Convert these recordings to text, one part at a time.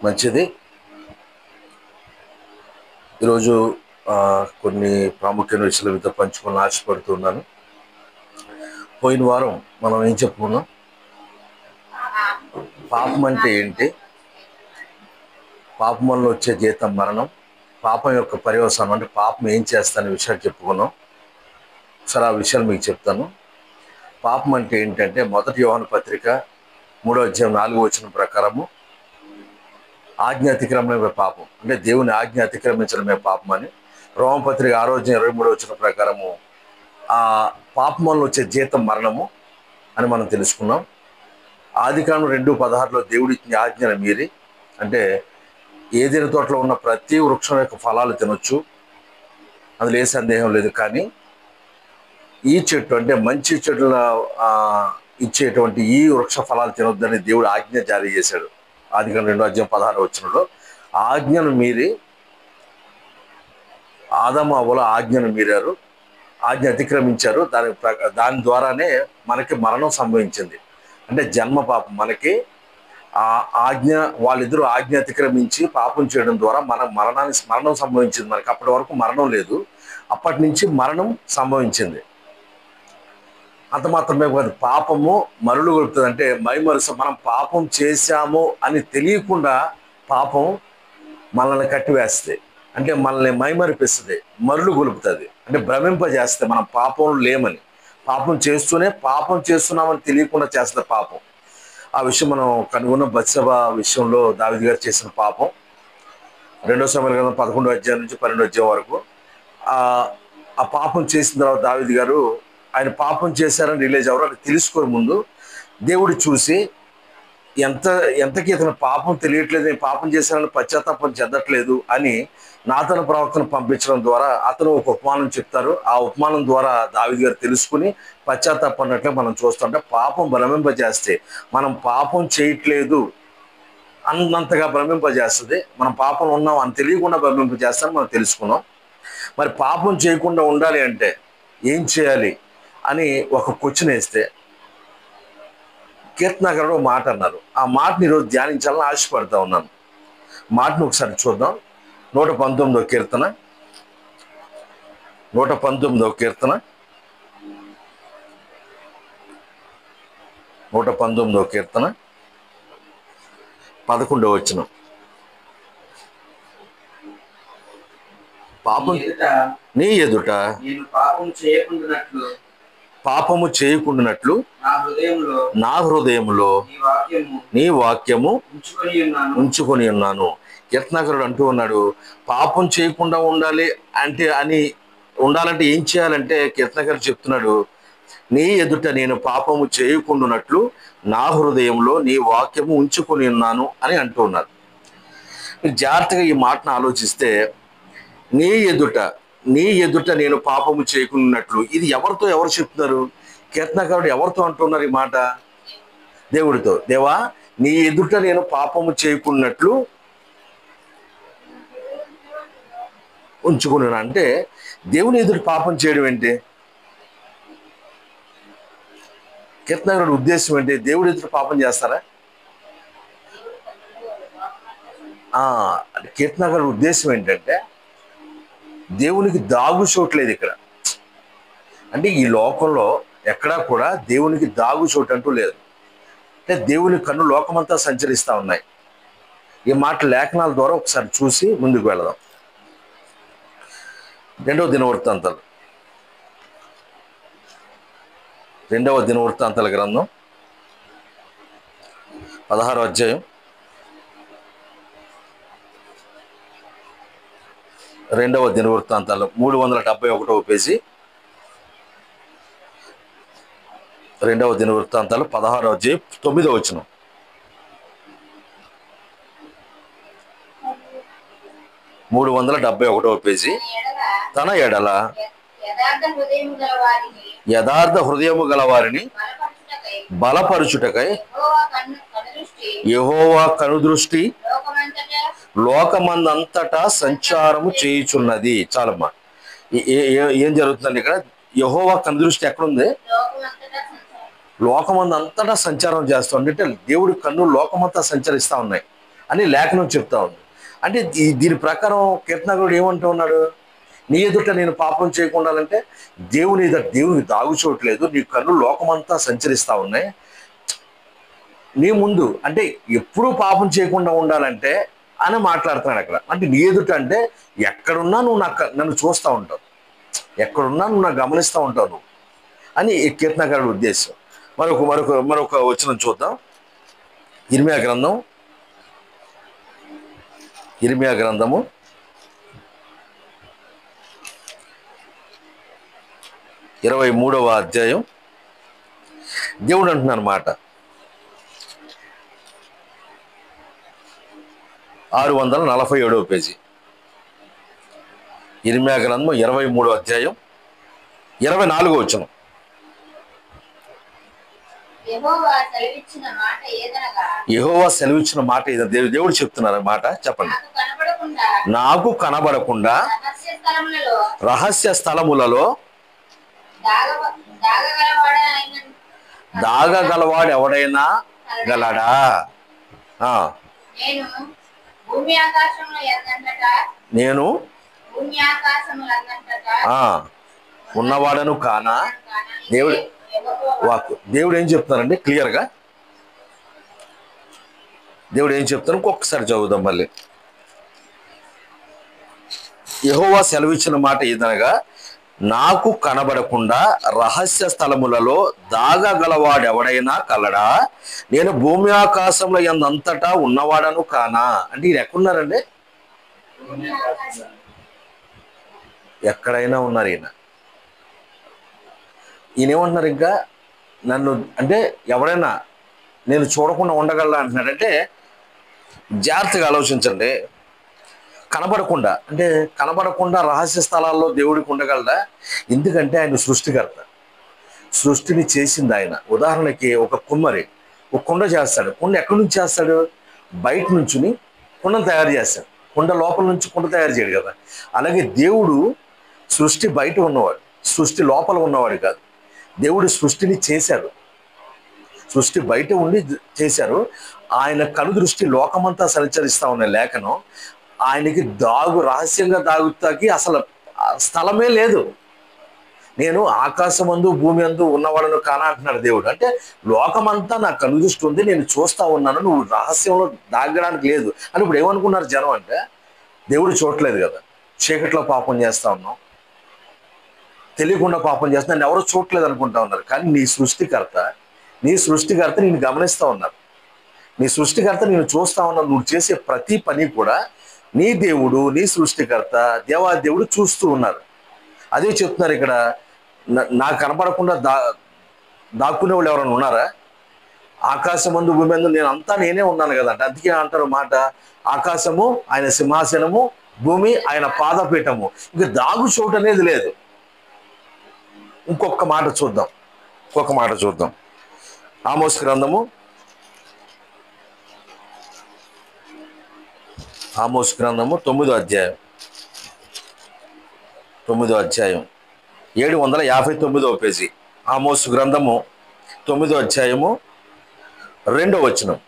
మంచిది. ఈరోజు కొన్ని ప్రాముఖ్యమైన విషయాలు మీతో పంచుకోవాలని ఆశపడుతున్నాను. పోయిన వారం మనం ఏం చెప్పుకున్నాం? పాపం అంటే ఏంటి, పాపం వల్ల వచ్చే జీతం మరణం, పాపం యొక్క పర్యవసానం అంటే పాపం ఏం చేస్తానే విషయాలు చెప్పుకున్నాం. సరే, ఆ విషయాలు మీకు చెప్తాను. పాపం అంటే ఏంటంటే 1 యోహాను పత్రిక 3వ అధ్యాయం 4వ వచనం ప్రకారము ఆజ్ఞ అతిక్రమణమే పాపం, అంటే దేవుని ఆజ్ఞ అతిక్రమించడమే పాపం అని. రోమపత్రిక 6వ అధ్యాయం 23వ వచనం ప్రకారము ఆ పాపం వల్ల వచ్చే జీతం మరణము అని మనం తెలుసుకున్నాం. ఆదికాండం 2:16లో దేవుడి ఆజ్ఞను మీరి, అంటే ఏదైనా తోటలో ఉన్న ప్రతి వృక్షం యొక్క ఫలాలు తినొచ్చు, అందులో ఏ సందేహం లేదు. కానీ ఈ చెట్టు అంటే మంచి చెట్ల ఇచ్చేటువంటి ఈ వృక్ష ఫలాలు తినొద్దని దేవుడు ఆజ్ఞ జారీ చేశాడు. ఆదికాండం 2వ అధ్యాయం 16వ వచనంలో ఆజ్ఞను మీరి ఆదాము అవ్వల ఆజ్ఞను మీరారు, ఆజ్ఞ అతిక్రమించారు. దాని ద్వారానే మనకి మరణం సంభవించింది. అంటే జన్మ పాపం. మనకి ఆ ఆజ్ఞ, వాళ్ళిద్దరూ ఆజ్ఞ అతిక్రమించి పాపం చేయడం ద్వారా మరణం సంభవించింది. మనకి అప్పటి వరకు మరణం లేదు, అప్పటి నుంచి మరణం సంభవించింది. అంత మాత్రమే కాదు, పాపము మరులు గొలుపుతుంది. అంటే మైమరుస, మనం పాపం చేశాము అని తెలియకుండా పాపం మనల్ని కట్టివేస్తుంది. అంటే మనల్ని మైమరిపిస్తుంది, మరులు గొలుపుతుంది, అంటే భ్రమింపజేస్తుంది మనం పాపం లేమని. పాపం చేస్తూనే పాపం చేస్తున్నామని తెలియకుండా చేస్తుంది పాపం. ఆ విషయం మనం కనుగొన్న బత్షెబ విషయంలో దావీదు గారు చేసిన పాపం. 2 సమూయేలు గ్రంథం 11వ అధ్యాయం నుంచి 12వ అధ్యాయం వరకు ఆ పాపం చేసిన తర్వాత దావీదు గారు ఆయన పాపం చేశారని రిలీజ్ అవ్వరు. అది తెలుసుకోని ముందు దేవుడు చూసి ఎంతకీ ఇతను పాపం తెలియట్లేదు, నేను పాపం చేశానని పశ్చాత్తాపం చెందట్లేదు అని నాతను ప్రవక్తను పంపించడం ద్వారా అతను ఒక ఉపమానం చెప్తారు. ఆ ఉపమానం ద్వారా దావీదు గారు తెలుసుకుని పశ్చాత్తాపడినట్లే మనం చూస్తుంటే, పాపం భ్రమింపజేస్తే, మనం పాపం చేయట్లేదు అన్నంతగా భ్రమింపజేస్తుంది. మనం పాపం ఉన్నాం అని తెలియకుండా భ్రమింపజేస్తామని మనం తెలుసుకున్నాం. మరి పాపం చేయకుండా ఉండాలి అంటే ఏం చేయాలి అని ఒక క్వశ్చన్ వేస్తే కీర్తనాకారుడు మాట అన్నారు. ఆ మాటని ఈరోజు ధ్యానించాలని ఆశపడతా ఉన్నాను. మాటను ఒకసారి చూద్దాం. 119వ కీర్తన 119వ కీర్తన 119వ కీర్తన 11వ వచనం. పాపం నీ ఎదుట పాపము చేయకుండానట్లు నా హృదయములో నీ వాక్యము ఉంచుకొని ఉన్నాను. కీర్తనాకారుడు అంటూ ఉన్నాడు, పాపం చేయకుండా ఉండాలంటే ఏం చేయాలంటే కీర్తనాకారుడు చెప్తున్నాడు, నీ ఎదుట నేను పాపము చేయకుండానట్లు నా హృదయంలో నీ వాక్యము ఉంచుకొని ఉన్నాను అని అంటూ ఉన్నారు. మీరు జాగ్రత్తగా ఈ మాటను ఆలోచిస్తే, నీ ఎదుట నేను పాపము చేయకున్నట్లు, ఇది ఎవరు చెప్తున్నారు? కీర్తనకారుడు ఎవరితో అంటున్నారు ఈ మాట? దేవుడితో. దేవా, నీ ఎదుట నేను పాపము చేయకున్నట్లు ఉంచుకున్నాను. అంటే దేవుని ఎదుట పాపం చేయడం ఏంటి? కీర్తనకారుడి ఉద్దేశం ఏంటి? దేవుడి ఎదుట పాపం చేస్తారా? కీర్తనకారుడి ఉద్దేశం ఏంటంటే, దేవునికి దాగు చోట్లేదు ఇక్కడ. అంటే ఈ లోకంలో ఎక్కడా కూడా దేవునికి దాగు చోటు అంటూ లేదు. అంటే దేవుని కన్ను లోకమంతా సంచరిస్తూ ఉన్నాయి. ఈ మాట లేఖనాల ద్వారా ఒకసారి చూసి ముందుకు వెళదాం. 2వ దినవృత్తాంతాల గ్రంథం 16వ అధ్యాయం 2వ దినవృత్తాంతాలు 371వ పేజీ. 2వ దినవృత్తాంతాలు 16వ అధ్యాయం 9వ వచనం. 371వ పేజీ. తన ఎడల యథార్థ హృదయము గల వారిని బలపరుచుటకై యెహోవా కనుదృష్టి లోకమందంతటా సంచారము చేయుచున్నది. చాలమ్మా, ఏం జరుగుతుందండి ఇక్కడ? యెహోవా కనుదృష్టి ఎక్కడుంది? లోకమందంతటా సంచారం చేస్తుంది. అంటే దేవుడి కన్ను లోకమంతా సంచరిస్తూ ఉన్నాయి. అని లేఖనం చెప్తా ఉంది. అంటే దీని ప్రకారం కీర్తనకుడు ఏమంటూ ఉన్నాడు? నీ ఎదుట నేను పాపం చేయకుండా అంటే దేవునికి దాగుచోట్లేదు, నీ కన్ను లోకమంతా సంచరిస్తూ ఉన్నాయి, నీ ముందు అంటే ఎప్పుడూ పాపం చేయకుండా ఉండాలంటే అని మాట్లాడుతున్నాడు అక్కడ. అంటే నీ ఎదుట అంటే ఎక్కడున్నా నువ్వు నన్ను చూస్తూ ఉంటావు, ఎక్కడున్నా నువ్వు నాకు గమనిస్తూ ఉంటావు నువ్వు అని కీర్తనకారుడి ఉద్దేశం. మరొక వచనం చూద్దాం. ఇర్మియా గ్రంథము 23వ అధ్యాయం. దేవుడు అంటున్నాను మాట 647వ పేజీ. ఇర్మియా గ్రంథము 23వ అధ్యాయం 24వ వచనం. యెహోవా సెలవిచ్చిన మాట ఏదనగా, దేవుడు చెప్తున్నారు మాట, చెప్పండి. నాకు కనబడకుండా రహస్య స్థలములలో దాగగలవాడు ఎవడైనా గలడా? నేను భూమి ఆకాశములందంతటా ఉన్నవాడను కానా? దేవుడు ఏం చెప్తున్నారండి క్లియర్గా? దేవుడు ఏం చెప్తారు ఇంకొకసారి చదువుదాం మళ్ళీ. యెహోవా సెలవిచ్చిన మాట ఏదనగా, నాకు కనబడకుండా రహస్య స్థలములలో దాగగలవాడెవడైనా కలడా? నేను భూమి ఆకాశంలో ఎందంతటా ఉన్నవాడను కానా? అంటే ఈయన ఎక్కడున్నారండి? ఎక్కడైనా ఉన్నారు ఈయన. ఏమంటున్నారు ఇంకా? నన్ను అంటే ఎవరైనా నేను చూడకుండా ఉండగలరా అంటున్నాడంటే జాగ్రత్తగా ఆలోచించండి. కనబడకుండా రహస్య స్థలాల్లో దేవుడికి ఉండగలరా? ఎందుకంటే ఆయన సృష్టికర్త, సృష్టిని చేసింది ఆయన. ఉదాహరణకి ఒక కుమ్మరి ఒక కుండ చేస్తాడు. కుండ ఎక్కడి నుంచి చేస్తాడు? బయట నుంచుని కుండను తయారు చేస్తాడు. కుండ లోపల నుంచి కుండ తయారు చేయడు కదా. అలాగే దేవుడు సృష్టి బయట ఉన్నవాడు, సృష్టి లోపల ఉన్నవాడు కాదు. దేవుడు సృష్టిని చేశాడు, సృష్టి బయట ఉండి చేశారు. ఆయన కనుదృష్టి లోకమంతా సంచరిస్తా ఉన్న లేఖనం. ఆయనకి రహస్యంగా దాగుతాకి అసలు స్థలమే లేదు. నేను ఆకాశమందు భూమి అందు ఉన్నవాడను కానా అంటున్నాడు దేవుడు. అంటే లోకమంతా నా కనుదృష్టి ఉంది, నేను చూస్తా ఉన్నాను, నువ్వు రహస్యంలో దాగడానికి లేదు అని. ఇప్పుడు ఏమనుకున్నారు జనం అంటే, దేవుడు చూడలేదు కదా, చీకట్లో పాపం చేస్తా ఉన్నాం, తెలియకుండా పాపం చేస్తున్నా, నేను ఎవరో చూడలేదు అనుకుంటా ఉన్నారు. కానీ నీ సృష్టికర్త నేను గమనిస్తూ ఉన్నారు. నీ సృష్టికర్త నేను చూస్తా ఉన్నాను. నువ్వు చేసే ప్రతి పని కూడా నీ దేవుడు, నీ సృష్టికర్త దేవాదేవుడు చూస్తూ ఉన్నారు. అదే చెప్తున్నారు ఇక్కడ. నాకు కనపడకుండా దాక్కునే వాళ్ళు ఎవరైనా ఉన్నారా? ఆకాశమందు భూమి అందు నేనే ఉన్నాను కదా అంటే. అందుకే అంటారు మాట, ఆకాశము ఆయన సింహాసనము, భూమి ఆయన పాదపీఠము. ఇంకా దాగు చోటు అనేది లేదు. ఇంకొక మాట చూద్దాం. ఆమోస్ గ్రంథము 9వ అధ్యాయం 759వ పేజీ. ఆమోస్ గ్రంథము 9వ అధ్యాయము 2వ వచనం.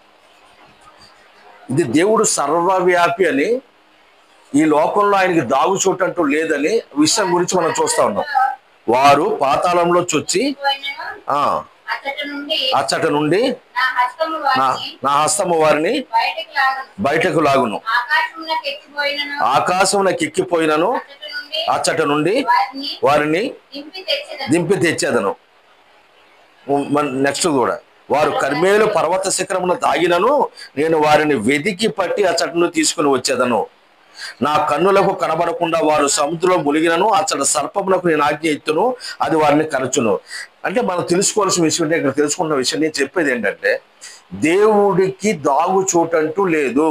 ఇది దేవుడు సర్వవ్యాపి అని, ఈ లోకంలో ఆయనకి దాగు చోటు అంటూ లేదని విషయం గురించి మనం చూస్తా ఉన్నాం. వారు పాతాళంలో చొచ్చి అచ్చట నుండి నా హస్తము వారిని బయటకు లాగును, ఆకాశమునకు ఎక్కిపోయినను అచ్చట నుండి వారిని దింపి తెచ్చేదను. నెక్స్ట్ కూడా, వారు కర్మేలు పర్వత శిఖరమును తాగినను నేను వారిని వెదికి పట్టి అచ్చటను తీసుకుని వచ్చేదను. నా కన్నులకు కనబడకుండా వారు సముద్రంలో మునిగినను అచ్చట సర్పమునకు నేను ఆజ్ఞ ఎత్తును, అది వారిని కరచును. అంటే మనం తెలుసుకోవాల్సిన విషయం అంటే, ఇక్కడ తెలుసుకున్న విషయం నేను చెప్పేది ఏంటంటే, దేవుడికి దాగు చోటంటూ లేదు.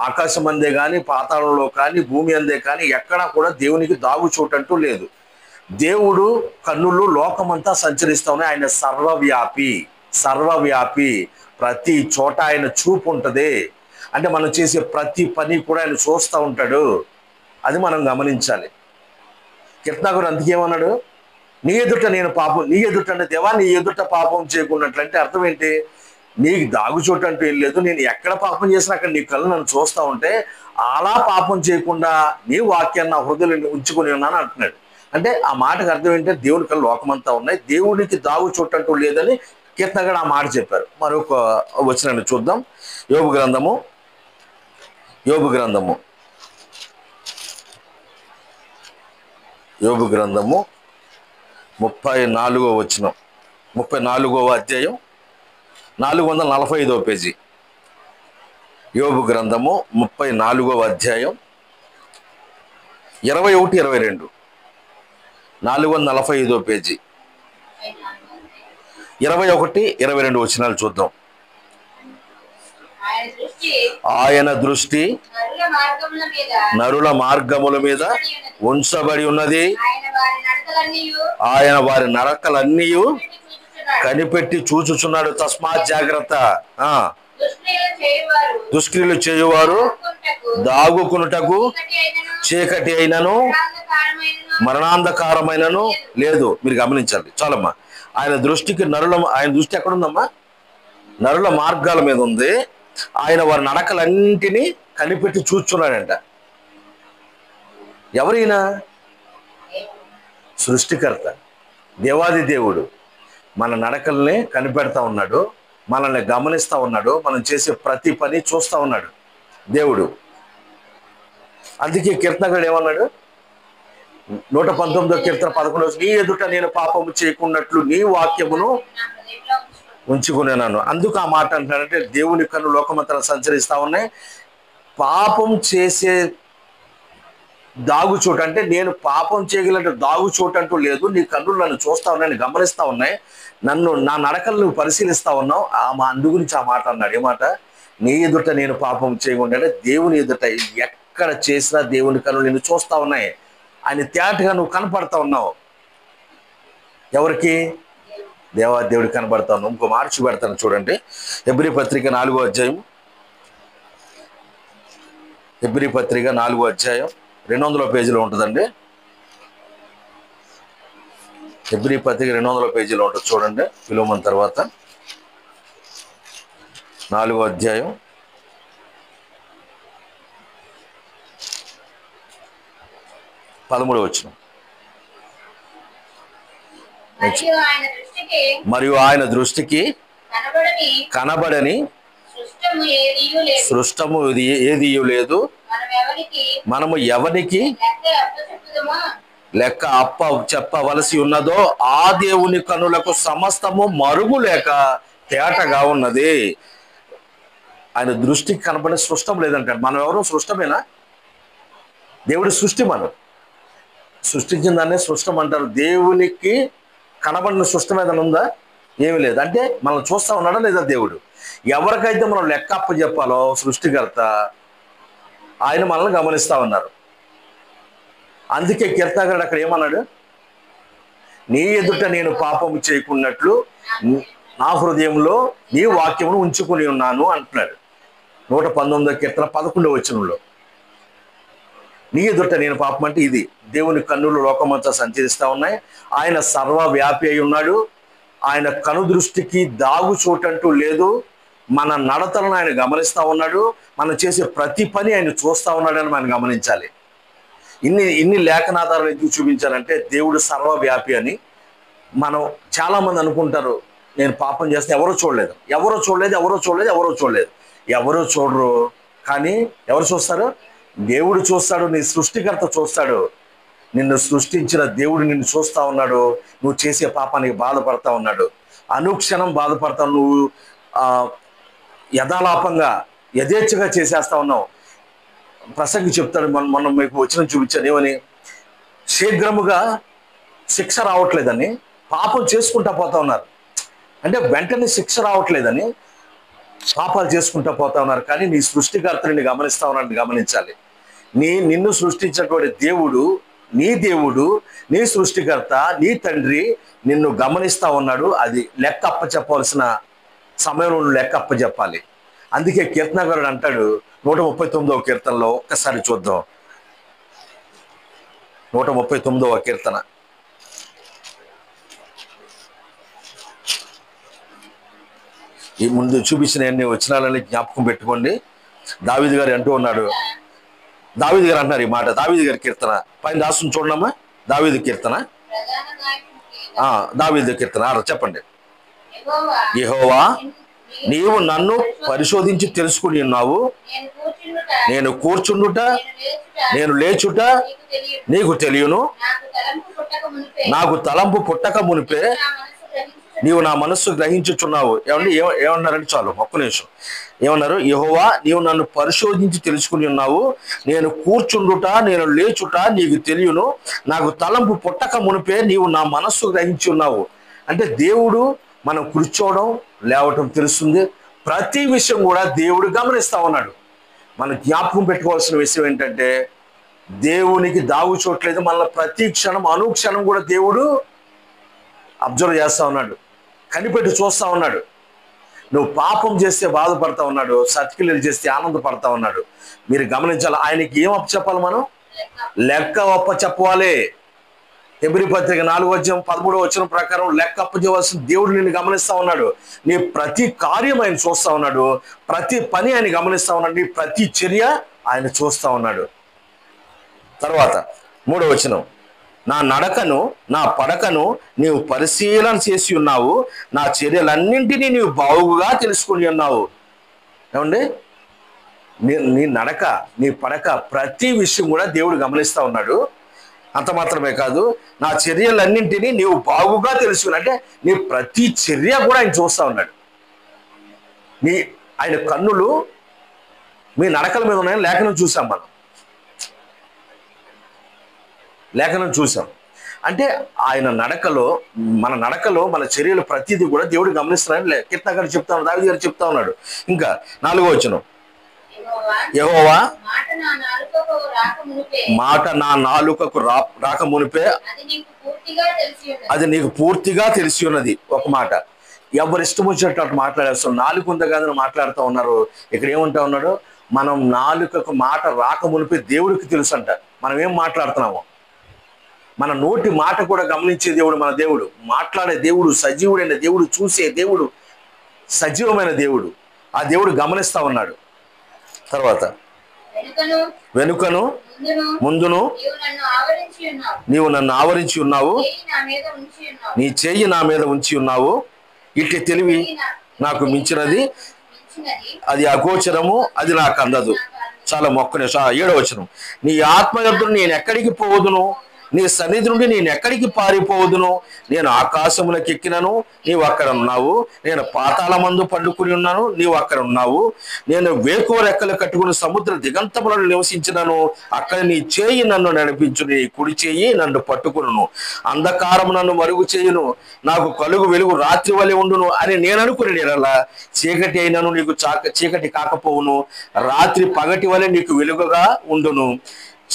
ఆకాశం అందే కానీ, పాతాళంలో కానీ, భూమి అందే కానీ ఎక్కడా కూడా దేవునికి దాగు చోటంటూ లేదు. దేవుడు కన్నులు లోకమంతా సంచరిస్తూ ఉన్నాయి. ఆయన సర్వవ్యాపి, ప్రతి చోట ఆయన చూపు ఉంటుంది. అంటే మనం చేసే ప్రతి పని కూడా ఆయన చూస్తూ ఉంటాడు. అది మనం గమనించాలి. కీర్తనాకారుడు అందుకేమన్నాడు? నీ ఎదుట అంటే దేవా నీ ఎదుట పాపం చేయకున్నట్లంటే అర్థం ఏంటి? నీకు దాగుచోటు అంటూ ఏం లేదు, నేను ఎక్కడ పాపం చేసినా అక్కడ నీ కళ్ళు నన్ను చూస్తా ఉంటే అలా పాపం చేయకుండా నీ వాక్యాన్ని నా హృదయంలో ఉంచుకొని ఉన్నాను అంటున్నాడు. అంటే ఆ మాటకు అర్థం ఏంటంటే దేవుని కళ్ళు లోకమంతా ఉన్నాయి, దేవుడికి దాగుచోటు అంటూ లేదని కీర్తనగాడు ఆ మాట చెప్పారు. మరొక వచనాన్ని చూద్దాం. యోబు గ్రంథము యోబు గ్రంథము యోబు గ్రంథము 34వ వచనం, 34వ అధ్యాయం 445వ పేజీ. యోబు గ్రంథము 34వ అధ్యాయం 21, 22, 445వ పేజీ, 21, 22 వచనాలు చూద్దాం. ఆయన దృష్టి నరుల మార్గముల మీద ఉంచబడి ఉన్నది, ఆయన వారి నడకలన్నీ కనిపెట్టి చూచుచున్నాడు. తస్మాత్ జాగ్రత్త. దుష్క్రియలు చేయువారు దాగుకునుటకు చీకటి అయినను మరణాంధకారమైనను లేదు. మీరు గమనించాలి చాలమ్మా. ఆయన దృష్టి ఎక్కడుందమ్మా? నరుల మార్గాల మీద ఉంది. ఆయన వారి నడకలన్నింటినీ కనిపెట్టి చూచున్నాడంట. ఎవరైనా? సృష్టికర్త, దేవాది దేవుడు మన నడకల్ని కనిపెడతా ఉన్నాడు, మనల్ని గమనిస్తూ ఉన్నాడు, మనం చేసే ప్రతి పని చూస్తూ ఉన్నాడు దేవుడు. అందుకే కీర్తనగాడు ఏమన్నాడు? 119వ కీర్తన 11, నీ ఎదుట నేను పాపము చేయకున్నట్లు నీ వాక్యమును ఉంచుకునేనాను. అందుకు ఆ మాట అంటున్నాడంటే దేవుని కన్ను లోకమంతా సంచరిస్తూ ఉన్నాయి. పాపం చేసే దాగుచోటు అంటే నేను పాపం చేయగలంటే దాగుచోటు అంటూ లేదు, నీ కన్నులు నన్ను చూస్తా ఉన్నాయి, గమనిస్తా ఉన్నాయి, నన్ను నా నడకలు నువ్వు పరిశీలిస్తా ఉన్నావు. అందు గురించి ఆ మాట అన్నాడు. ఏమాట? నీ ఎదుట నేను పాపం చేయకుండా, దేవుని ఎదుట ఎక్కడ చేసినా దేవుని కన్నులు నిన్ను చూస్తా ఉన్నాయి, ఆయన తేటగా నువ్వు కనపడతా ఉన్నావు. ఎవరికి? దేవుడికి కనబడతా ఉన్నావు. ఇంకో మార్చి పెడతాను చూడండి. హెబ్రీ పత్రిక 4వ అధ్యాయం, హెబ్రీ పత్రిక 4వ అధ్యాయం 200వ పేజీలో ఉంటుందండి. హెబ్రీ పత్రిక 200వ పేజీలో ఉంటుంది చూడండి. ఫిలోమోను తర్వాత 4వ అధ్యాయం 13వ వచనం. మరియు ఆయన దృష్టికి కనబడని సృష్టము ఏది లేదు, మనము ఎవరికి లెక్క అప్ప చెప్పవలసి ఉన్నదో ఆ దేవుని కనులకు సమస్తము మరుగు లేక తేటగా ఉన్నది. ఆయన దృష్టికి కనబడే సృష్టం లేదంటాడు. మనం ఎవరు? సృష్టమేనా? దేవుడి సృష్టి. మనం సృష్టించిన దాన్నే సృష్టం అంటారు. దేవునికి కనబడిన సృష్టం ఏదైనా ఉందా? ఏమీ లేదు. అంటే మనం చూస్తా ఉన్నాడా లేదా దేవుడు? ఎవరికైతే మనం లెక్క అప్ప చెప్పాలో సృష్టికర్త, ఆయన మనల్ని గమనిస్తా ఉన్నారు. అందుకే కీర్తనగాడు అక్కడ ఏమన్నాడు? నీ ఎదుట నేను పాపము చేయకున్నట్లు నా హృదయంలో నీ వాక్యమును ఉంచుకుని ఉన్నాను అంటున్నాడు. 119వ కీర్తన 11వ వచనంలో. నీ ఎదుట నేను పాపం అంటే ఇది. దేవుని కన్నులు లోకమంతా సంచరిస్తూ ఉన్నాయి. ఆయన సర్వవ్యాపి అయి ఉన్నాడు. ఆయన కను దృష్టికి దాగు చోటంటూ లేదు. మన నడతలను ఆయన గమనిస్తూ ఉన్నాడు. మనం చేసే ప్రతి పని ఆయన చూస్తూ ఉన్నాడని మనం గమనించాలి. ఇన్ని లేఖనాధారాలు ఎందుకు చూపించాలంటే దేవుడు సర్వవ్యాపి అని. మనం చాలామంది అనుకుంటారు నేను పాపం చేస్తే ఎవరో చూడలేదు, ఎవరో చూడలేదు, ఎవరో చూడలేదు, ఎవరో చూడలేదు. ఎవరో చూడరు, కానీ ఎవరు చూస్తారు? దేవుడు చూస్తాడు. నీ సృష్టికర్త చూస్తాడు. నిన్ను సృష్టించిన దేవుడు నిన్ను చూస్తూ ఉన్నాడు. నువ్వు చేసే పాపానికి బాధపడతా ఉన్నాడు. అనుక్షణం బాధపడతావు. నువ్వు యథాలాపంగా యథేచ్ఛగా చేసేస్తా ఉన్నావు. ప్రసంగి చెప్తాడు, మనం మీకు వచ్చిన చూపించాను ఏమని, శీఘ్రముగా శిక్ష రావట్లేదని పాపం చేసుకుంటా పోతా ఉన్నారు. అంటే వెంటనే శిక్ష రావట్లేదని పాపాలు చేసుకుంటా పోతా ఉన్నారు. కానీ నీ సృష్టికర్తని గమనిస్తా ఉన్నాడని గమనించాలి. నిన్ను సృష్టించినటువంటి దేవుడు, నీ సృష్టికర్త, నీ తండ్రి నిన్ను గమనిస్తా ఉన్నాడు. అది లెక్క అప్ప చెప్పవలసిన సమయంలో లెక్క అప్ప చెప్పాలి. అందుకే కీర్తనగారుడు అంటాడు 139వ కీర్తనలో, ఒక్కసారి చూద్దాం. 139వ కీర్తన ఈ ముందు చూపించిన అన్ని వచనాలని జ్ఞాపకం పెట్టుకోండి. దావీదు గారు అంటూ ఉన్నాడు, దావీదు గారు అంటున్నారు ఈ మాట, దావీదు గారి కీర్తన పైన రాసుకుని చూడమ్మా. దావీదు కీర్తన, ప్రధాన నాయకునికి దావీదు కీర్తన చెప్పండి. యెహోవా యెహోవా, నీవు నీవు నన్ను పరిశోధించి తెలుసుకుని ఉన్నావు. నేను కూర్చుండుట నేను లేచుట నీకు తెలియదు. నీకు తెలియను. నాకు తలంపు పుట్టక మునిపే నాకు తలంపు పుట్టక మునిపే నా మనసు గ్రహించుచున్నది. నీవు నా మనస్సు గ్రహించుచున్నావు. ఏమండి ఏమన్నారంటే చాలు ఒక్క నిమిషం. ఏమన్నారు? యెహోవా, నీవు నన్ను పరిశోధించి తెలుసుకుని ఉన్నావు. నేను కూర్చుండుట నేను లేచుట నీకు తెలియను. నాకు తలంపు పుట్టక మునిపే నీవు నా మనస్సు గ్రహించి ఉన్నావు. అంటే దేవుడు మనం కూర్చోవడం లేవటం తెలుస్తుంది. ప్రతి విషయం కూడా దేవుడు గమనిస్తా ఉన్నాడు. మనం జ్ఞాపకం పెట్టుకోవాల్సిన విషయం ఏంటంటే దేవునికి దాగు చోట్లేదు. మనల్ని ప్రతి క్షణం అనుక్షణం కూడా దేవుడు అబ్జర్వ్ చేస్తా ఉన్నాడు, కనిపెట్టి చూస్తా ఉన్నాడు. నువ్వు పాపం చేస్తే బాధపడతా ఉన్నాడు, సత్క్రియలు చేస్తే ఆనందపడతా ఉన్నాడు. మీరు గమనించాలి, ఆయనకి ఏం అప్పచెప్పాలి? మనం లెక్క అప్పచెప్పాలి. హెబ్రీ పత్రిక 4:13 ప్రకారం లెక్క అప్పచెప్పాల్సిన దేవుడు నిన్ను గమనిస్తా ఉన్నాడు. నీ ప్రతి కార్యం ఆయన చూస్తా ఉన్నాడు, ప్రతి పని ఆయన గమనిస్తా ఉన్నాడు, నీ ప్రతి చర్య ఆయన చూస్తా ఉన్నాడు. తర్వాత 3వ వచనం, నా నడకను నా పడకను నీవు పరిశీలన చేసి ఉన్నావు. నా చర్యలన్నింటినీ నీవు బాగుగా తెలుసుకుని ఉన్నావు. ఏమండి? నీ నడక నీ పడక ప్రతి విషయం కూడా దేవుడు గమనిస్తా ఉన్నాడు. అంత మాత్రమే కాదు, నా చర్యలన్నింటినీ నీవు బాగుగా తెలుసుకుని, అంటే నీ ప్రతి చర్య కూడా ఆయన చూస్తా ఉన్నాడు. ఆయన కన్నులు మీ నడకల మీద ఉన్నాయని లేఖనం చూసాం. లేఖనం చూసాం. అంటే ఆయన నడకలో మన చర్యలు ప్రతిదీ కూడా దేవుడు గమనిస్తున్నాడు. కీర్తన గారు చెప్తా ఉన్నాడు, దావీదు గారు చెప్తా ఉన్నాడు. ఇంకా 4వ వచనం, యెహోవా మాట నా నాలుకకు రాక మునిపే అది నీకు పూర్తిగా తెలిసి ఉన్నది. ఒక మాట, ఎవరు ఇష్టం వచ్చినట్టు మాట్లాడేస్తాం. నాలుగు ఉందా కాదని మాట్లాడుతూ ఉన్నారు. ఇక్కడ ఏమంటా ఉన్నాడు? మనం నాలుకకు మాట రాక మునిపే దేవుడికి తెలుసు అంట మనం ఏం మాట్లాడుతున్నామో. మన నోటి మాట కూడా గమనించే దేవుడు మన దేవుడు, మాట్లాడే దేవుడు, సజీవుడైన దేవుడు, చూసే దేవుడు, సజీవమైన దేవుడు. ఆ దేవుడు గమనిస్తా ఉన్నాడు. తర్వాత వెనుకను ముందును నీవు నన్ను ఆవరించి ఉన్నావు. నీ చెయ్యి నా మీద ఉంచి ఉన్నావు. ఇట్టి తెలివి నాకు మించినది, అది అగోచరము, అది నాకు అందదు. చాలా మొక్కనే. 7వ వచనం, నీ ఆత్మయొద్దు నేను ఎక్కడికి పోదును, నీ సన్నిధి నుండి నేను ఎక్కడికి పారిపోదును. నేను ఆకాశములకు ఎక్కినను, నీవు అక్కడ ఉన్నావు. నేను పాతాళమందు పండుకుని ఉన్నాను, నీవు అక్కడ ఉన్నావు. నేను వేకువ రెక్కలు కట్టుకుని సముద్ర దిగంతములను నివసించినను, అక్కడ నీ చేయి నన్ను నడిపించు, నీ కుడి చేయి నన్ను పట్టుకును. అంధకారము నన్ను మరుగు చేయును, నాకు కలుగు వెలుగు రాత్రి వలె ఉండును అని నేను అనుకుని నేనలా. చీకటి అయినను నీకు చీకటి కాకపోవును, రాత్రి పగటి వలె నీకు వెలుగుగా ఉండును.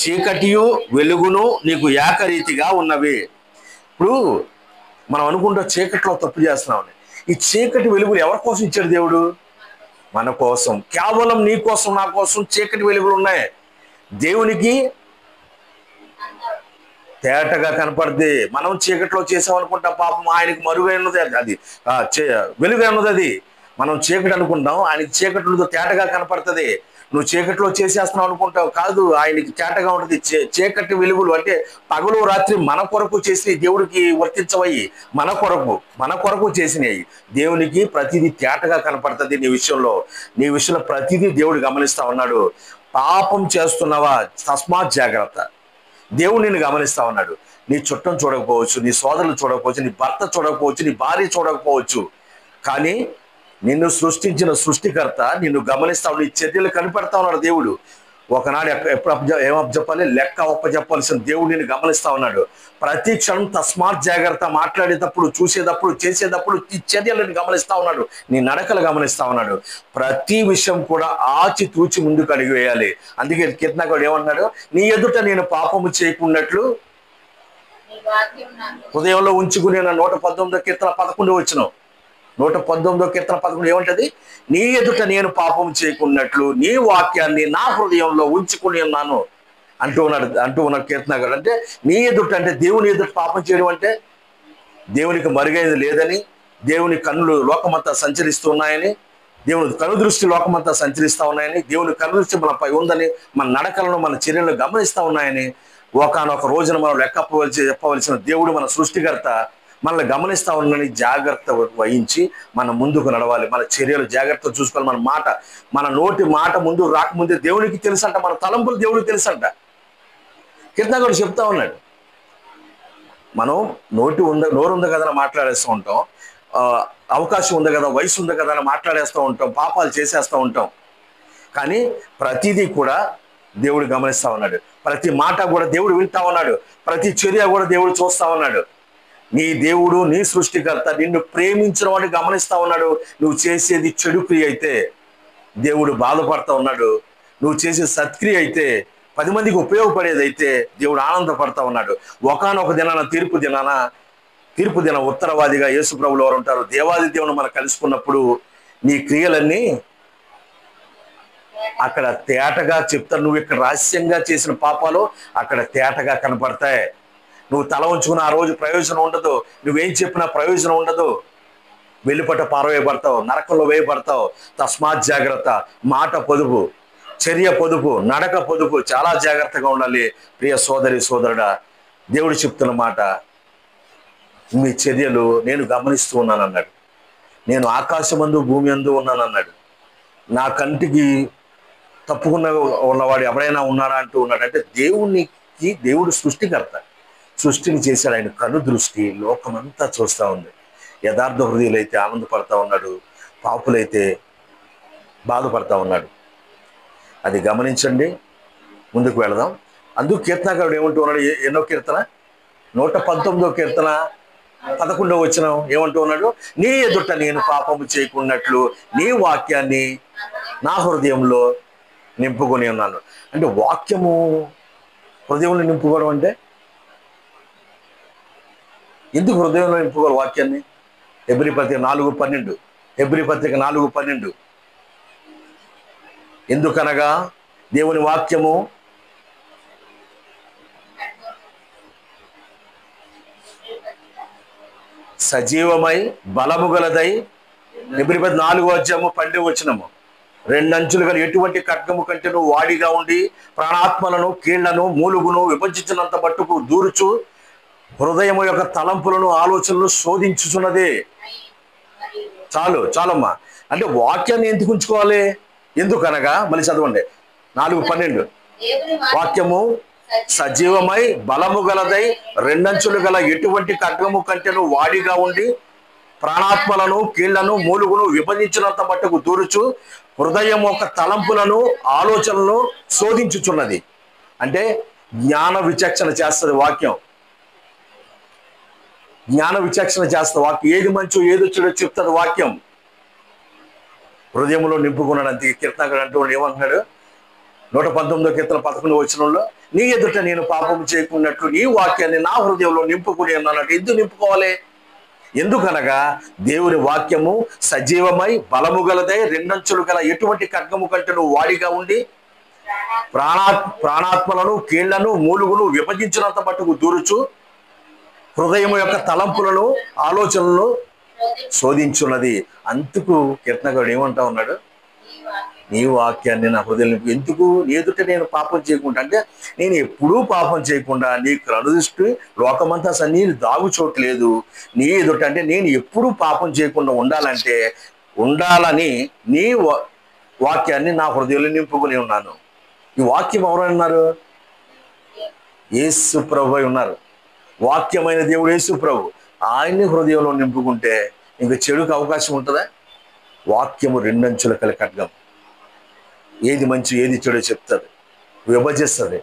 చీకటియు వెలుగును నీకు ఏకరీతిగా ఉన్నవి. ఇప్పుడు మనం అనుకుంటా చీకట్లో తప్పు చేస్తున్నామని. ఈ చీకటి వెలుగులు ఎవరి కోసం ఇచ్చాడు దేవుడు? మన కోసం. కేవలం నీ కోసం, నా కోసం చీకటి వెలుగులు ఉన్నాయి. దేవునికి తేటగా కనపడుతుంది. మనం చీకట్లో చేసామనుకుంటాం, పాపం ఆయనకి మరుగైనది అది, వెలుగైనది అది. మనం చీకటి అనుకుంటాం, ఆయనకి చీకటిలో తేటగా కనపడుతుంది. నువ్వు చీకట్లో చేసేస్తున్నావు అనుకుంటావు, కాదు, ఆయనకి తేటగా ఉంటుంది. చీకటి వెలుగులు అంటే పగలు రాత్రి మన కొరకు చేసి దేవుడికి వర్తించవయి, మన కొరకు చేసినవి. దేవునికి ప్రతిదీ తేటగా కనపడుతుంది. నీ విషయంలో ప్రతిదీ దేవుడు గమనిస్తా ఉన్నాడు. పాపం చేస్తున్నావా? తస్మాత్ జాగ్రత్త. దేవుడు నిన్ను గమనిస్తా ఉన్నాడు. నీ చుట్టం చూడకపోవచ్చు, నీ సోదరులు చూడకపోవచ్చు, నీ భర్త చూడకపోవచ్చు, నీ భార్య చూడకపోవచ్చు, కానీ నిన్ను సృష్టించిన సృష్టికర్త నిన్ను గమనిస్తావు. నీ చర్యలు కనిపెడతా ఉన్నాడు దేవుడు. ఒకనాడు ఎప్పుడు ఏమప్పచెప్పాలి? లెక్క అప్పచెప్పాల్సిన దేవుడు నిన్ను గమనిస్తా ఉన్నాడు. ప్రతి క్షణం తస్మాత్ జాగ్రత్త. మాట్లాడేటప్పుడు, చూసేటప్పుడు, చేసేటప్పుడు ఈ చర్యలను గమనిస్తా ఉన్నాడు. నీ నడకలు గమనిస్తా ఉన్నాడు. ప్రతి విషయం కూడా ఆచి తూచి ముందుకు అడిగి వేయాలి. అందుకే కీర్తనకారుడు ఏమన్నాడు? నీ ఎదుట నేను పాపము చేయకున్నట్లు హృదయంలో ఉంచుకుని. 119వ కీర్తన 11వ వచనం, 119వ కీర్తన 11 ఏమంటది? నీ ఎదుట నేను పాపం చేయకున్నట్లు నీ వాక్యాన్ని నా హృదయంలో ఉంచుకుని ఉన్నాను అంటూ ఉన్నాడు కీర్తనకారుడు. అంటే నీ ఎదుట అంటే దేవుని ఎదుట పాపం చేయడం అంటే దేవునికి మరుగైనది లేదని, దేవుని కన్నులు లోకమంతా సంచరిస్తూ ఉన్నాయని, దేవుని కనుదృష్టి లోకమంతా సంచరిస్తూ ఉన్నాయని, దేవుని కనుదృష్టి మనపై ఉందని, మన నడకలను మన చర్యలను గమనిస్తూ ఉన్నాయని, ఒకానొక రోజున మనం చెప్పవలసిన దేవుడు మన సృష్టికర్త మనల్ని గమనిస్తూ ఉన్నాడని జాగ్రత్త వహించి మనం ముందుకు నడవాలి. మన చర్యలు జాగ్రత్త చూసుకోవాలి. మన మాట, మన నోటి మాట ముందు రాకముందే దేవునికి తెలుసంట, మన తలంపులు దేవుడికి తెలుసంట. కీర్తనకారుడు చెప్తా ఉన్నాడు, మనం నోరు ఉంది కదా అని మాట్లాడేస్తూ ఉంటాం, అవకాశం ఉంది కదా, వయసు ఉంది కదా అని మాట్లాడేస్తూ ఉంటాం, పాపాలు చేసేస్తూ ఉంటాం. కానీ ప్రతిదీ కూడా దేవుడు గమనిస్తూ ఉన్నాడు, ప్రతి మాట కూడా దేవుడు వింటా ఉన్నాడు, ప్రతి చర్య కూడా దేవుడు చూస్తూ ఉన్నాడు. నీ దేవుడు, నీ సృష్టికర్త నిన్ను ప్రేమించిన వాడిని గమనిస్తూ ఉన్నాడు. నువ్వు చేసేది చెడు క్రియ అయితే దేవుడు బాధపడతా ఉన్నాడు, నువ్వు చేసే సత్క్రియ అయితే 10 మందికి ఉపయోగపడేదైతే దేవుడు ఆనందపడతా ఉన్నాడు. ఒకానొక తీర్పు దిన ఉత్తరవాదిగా యేసు ప్రభువులు వారు ఉంటారు. దేవాది దేవుని మనం కలుసుకున్నప్పుడు నీ క్రియలన్నీ అక్కడ తేటగా చెప్తారు. నువ్వు ఇక్కడ రహస్యంగా చేసిన పాపాలు అక్కడ తేటగా కనపడతాయి. నువ్వు తల ఉంచుకున్న ఆ రోజు ప్రయోజనం ఉండదు, నువ్వేం చెప్పినా ప్రయోజనం ఉండదు. వెలుపట పారవేయబడతావు, నరకంలో వేయబడతావు. తస్మాత్ జాగ్రత్త. మాట పొదుపు, చర్య పొదుపు, నడక పొదుపు. చాలా జాగ్రత్తగా ఉండాలి ప్రియ సోదరి సోదరుడా. దేవుడు చెప్తున్న మాట, మీ చర్యలు నేను గమనిస్తూ ఉన్నాను అన్నాడు. నేను ఆకాశమందు భూమి అందు ఉన్నాను అన్నాడు. నా కంటికి తప్పుకున్న ఉన్నవాడు ఎవరైనా ఉన్నాడా అంటూ ఉన్నాడు. అంటే దేవుడు సృష్టికర్త, సృష్టిని చేశాడు. ఆయన కను దృష్టి లోకమంతా చూస్తూ ఉంది. యథార్థ హృదయులైతే ఆనందపడతా ఉన్నాడు, పాపులైతే బాధపడతా ఉన్నాడు. అది గమనించండి. ముందుకు వెళదాం. అందుకు కీర్తనకారుడు ఏమంటూ ఉన్నాడు? ఎన్నో కీర్తన? 119వ కీర్తన 11వ వచనం ఏమంటూ ఉన్నాడు? నీ ఎదుట నేను పాపము చేయకున్నట్లు నీ వాక్యాన్ని నా హృదయంలో నింపుకొని ఉన్నాను. అంటే వాక్యము హృదయంలో నింపుకోవడం అంటే ఎందుకు హృదయంలో నింపుకోవాలి వాక్యాన్ని? హెబ్రీ పత్రిక 4:12 ఎందుకనగా దేవుని వాక్యము సజీవమై బలము గలదై, హెబ్రీ పత్రిక 4:12 రెండంచులు గల ఎటువంటి ఖడ్గము కంటేను వాడిగా ఉండి ప్రాణాత్మలను, కీళ్లను, మూలుగును విభజించినంత మట్టుకు దూరుచు హృదయము యొక్క తలంపులను, ఆలోచనలు శోధించుచున్నదే. చాలమ్మా. అంటే వాక్యాన్ని ఎందుకు ఉంచుకోవాలి? ఎందుకనగా మళ్ళీ చదవండి 4:12 వాక్యము సజీవమై బలము గలదై రెండంచులు గల ఎటువంటి ఖడ్గము కంటేను వాడిగా ఉండి ప్రాణాత్మలను, కీళ్లను, మూలుగును విభజించినంత మట్టుకు దూరుచు హృదయం యొక్క తలంపులను, ఆలోచనలను శోధించుచున్నది. అంటే జ్ఞాన విచక్షణ చేస్తుంది వాక్యం. జ్ఞాన విచక్షణ చేస్తుంది వాక్యం. ఏది మంచో ఏది చెడో చెప్తుంది వాక్యం. హృదయంలో నింపుకున్నాడు. అంతే కీర్తనకారుడు అంటూ ఏమంటున్నాడు? 119వ కీర్తన 11వ వచనంలో, నీ ఎదుట నేను పాపం చేయకున్నట్లు నీ వాక్యాన్ని నా హృదయంలో నింపుకుని అన్నట్టు. ఎందుకు నింపుకోవాలి? ఎందుకనగా దేవుని వాక్యము సజీవమై బలము గలదై రెండంచులు గల ఎటువంటి ఖడ్గము కంటే నువ్వు వాడిగా ఉండి ప్రాణాత్మలను, కీళ్లను, మూలుగును విభజించినంత మట్టుకు దూరుచు హృదయం యొక్క తలంపులను, ఆలోచనలను శోధించున్నది. అందుకు కీర్తనకారుడు ఏమంటా ఉన్నాడు? నీ వాక్యాన్ని నా హృదయం ఎందుకు? ఎదుట నేను పాపం చేయకుండా, అంటే నేను ఎప్పుడూ పాపం చేయకుండా నీ కనుదృష్టి లోకమంతా నీళ్ళు దాగుచోట్లేదు. నీ ఎదుట అంటే నేను ఎప్పుడూ పాపం చేయకుండా ఉండాలని నీ వాక్యాన్ని నా హృదయంలో నింపుకొని ఉన్నాను. ఈ వాక్యం ఎవరు అన్నారు? యేసు ప్రభు ఉన్నారు. వాక్యమైన దేవుడు యేసు ప్రభు. ఆయన్ని హృదయంలో నింపుకుంటే ఇంకా చెడుకు అవకాశం ఉంటుందా? వాక్యము రెండంచుల కల ఖడ్గం. ఏది మంచి ఏది చెడు చెప్తుంది, విభజిస్తుంది,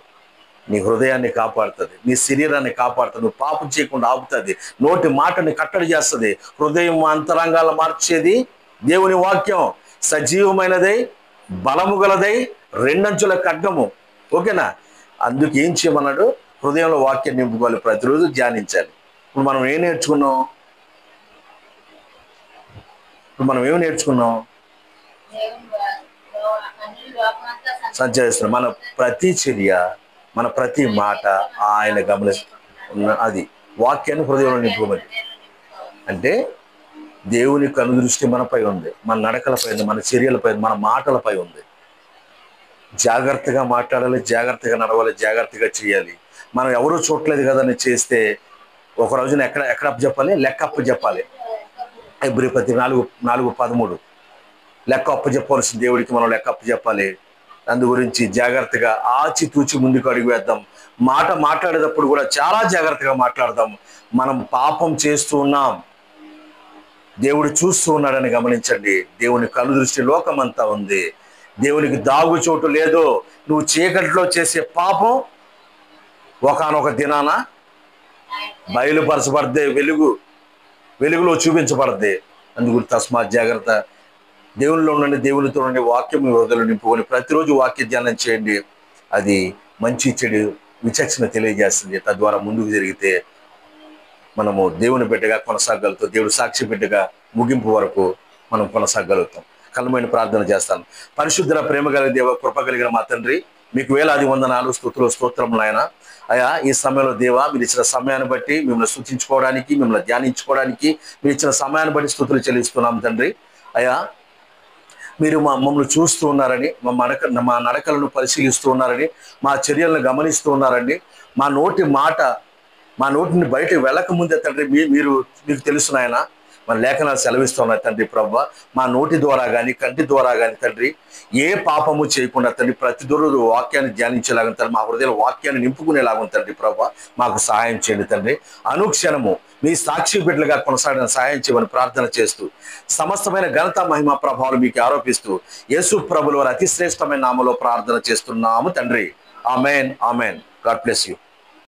నీ హృదయాన్ని కాపాడుతుంది, నీ శరీరాన్ని కాపాడుతుంది, నువ్వు పాపం చేయకుండా ఆపుతుంది, నోటి మాటని కట్టడి చేస్తుంది. హృదయం అంతరంగాలు మార్చేది దేవుని వాక్యం. సజీవమైనదై బలము గలదై రెండంచుల ఖడ్గము. ఓకేనా? అందుకు ఏం చేయమన్నాడు? హృదయంలో వాక్యం నింపుకోవాలి, ప్రతిరోజు ధ్యానించాలి. ఇప్పుడు మనం ఏం నేర్చుకున్నాం? సంచరిస్తున్నాం. మన ప్రతి చర్య, మన ప్రతి మాట ఆయన గమనిస్తున్న అది వాక్యాన్ని హృదయంలో నింపుకోమని. అంటే దేవుని కనుదృష్టి మనపై ఉంది, మన నడకలపై ఉంది, మన చర్యలపై, మన మాటలపై ఉంది. జాగ్రత్తగా మాట్లాడాలి, జాగ్రత్తగా నడవాలి, జాగ్రత్తగా చేయాలి. మనం ఎవరూ చూడలేదు కదని చేస్తే ఒక రోజున ఎక్కడ అప్పచెప్పాలి? లెక్క అప్పచెప్పాలి. హెబ్రీ 4:13 లెక్క అప్పచెప్పవలసిన దేవుడికి మనం లెక్క అప్పచెప్పాలి. అందు గురించి జాగ్రత్తగా ఆచితూచి ముందుకు అడుగు వేద్దాం. మాట్లాడేటప్పుడు కూడా చాలా జాగ్రత్తగా మాట్లాడదాం. మనం పాపం చేస్తూ ఉన్నాం, దేవుడు చూస్తూ ఉన్నాడని గమనించండి. దేవుని కళ్ళు దృష్టి లోకమంతా ఉంది. దేవునికి దాగు చోటు లేదు. నువ్వు చీకటిలో చేసే పాపం ఒకానొక దినాన బయలుపరచబడద్దే, వెలుగులో చూపించబడద్ది. అందుకు తస్మాత్ జాగ్రత్త. దేవునిలో ఉండండి, దేవునితో ఉండండి, వాక్యం మీ హృదయంలో నింపుకొని ప్రతిరోజు వాక్య ధ్యానం చేయండి. అది మంచి చెడు విచక్షణ తెలియజేస్తుంది. తద్వారా ముందుకు జరిగితే మనము దేవుని బిడ్డగా కొనసాగలుగుతాం. దేవుడు సాక్షి బిడ్డగా ముగింపు వరకు మనం కొనసాగలుగుతాం. కలమైన ప్రార్థన చేస్తాను. పరిశుద్ధ ప్రేమ కలిగిన దేవ, కృప కలిగిన మా తండ్రి, మీకు వేలాది వందనాలు, స్తోత్రములు నాయన. అయ్యా, ఈ సమయంలో దేవా, మీరు ఇచ్చిన సమయాన్ని బట్టి మిమ్మల్ని స్తుతించుకోవడానికి, మిమ్మల్ని ధ్యానించుకోవడానికి మీరు ఇచ్చిన సమయాన్ని బట్టి స్తుతులు చెల్లిస్తున్నాం తండ్రి. అయ్యా, మీరు మమ్మల్ని చూస్తూ ఉన్నారని, మా నడకలను పరిశీలిస్తూ ఉన్నారని, మా చర్యలను గమనిస్తూ ఉన్నారండి. మా నోటిని బయటకు వెళ్ళక ముందే తండ్రి మీకు తెలుసు నాయన. మన లేఖనాలు సెలవిస్తున్నాయి తండ్రి ప్రభువా. మా నోటి ద్వారా కానీ, కంటి ద్వారా కానీ తండ్రి ఏ పాపము చేయకుండా తండ్రి ప్రతిరోజు వాక్యాన్ని ధ్యానించేలాగా తండ్రి, మా హృదయంలో వాక్యాన్ని నింపుకునేలాగా తండ్రి ప్రభువా మాకు సహాయం చేయండి తండ్రి. అనుక్షణము మీ సాక్షి బిడ్డలుగా కొనసాగిన సహాయం చేయమని ప్రార్థన చేస్తూ, సమస్తమైన ఘనత, మహిమ, ప్రభావాలు మీకు ఆరోపిస్తూ యేసు ప్రభుల వారి అతి శ్రేష్టమైన నామములో ప్రార్థన చేస్తున్నాము తండ్రి. Amen, amen. God bless you.